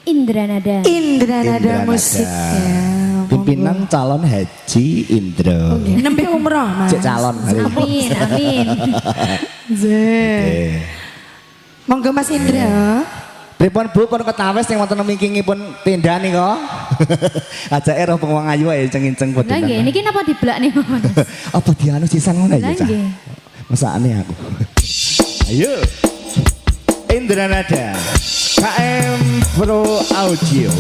Indranada. Indranada musik ya. Pimpinan calon Haji Indro. Nembe umroh Mas. Cek calon. Amin, amin. Monggo Mas Indra. Pripun Bu pun ketawes sing wonten mingkingipun tenda nika. Ajake roh wong ayu ae ceng-ceng Lah nggih niki napa diblak nih Mas? Apa dianu sisan ngono ya Lah Cah? nggih. Mesakne aku. Ayo. Indranada. KM Pro Audio.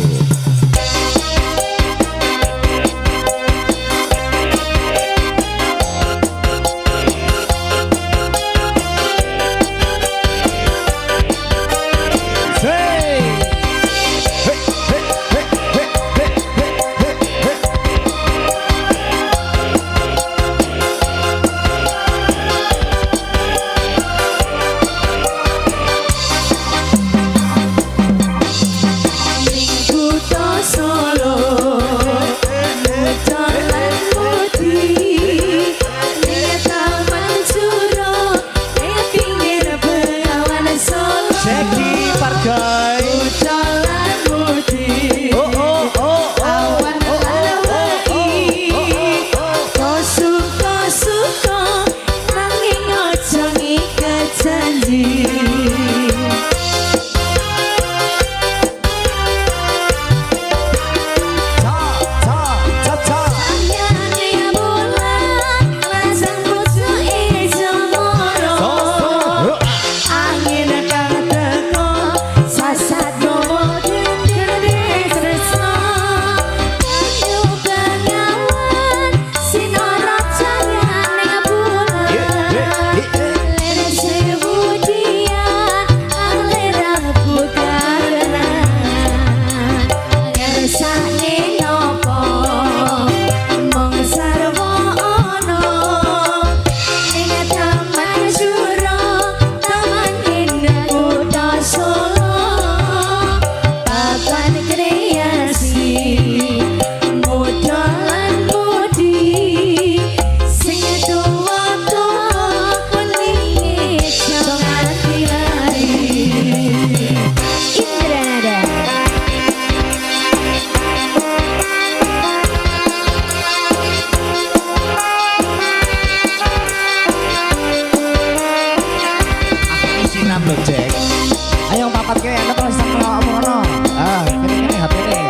Ayo papat ke enak kalau bisa ngomong ngono. Ah, kene HP ini.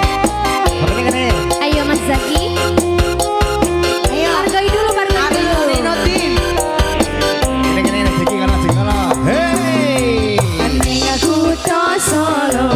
Kene. Ayo Mas Zaki. Ayo hargai dulu hargai dulu. Notin. Kene Zaki kana sing ngono. Hey. Ning aku to solo.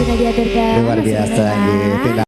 Sudah diaturkan. Luar biasa gitu.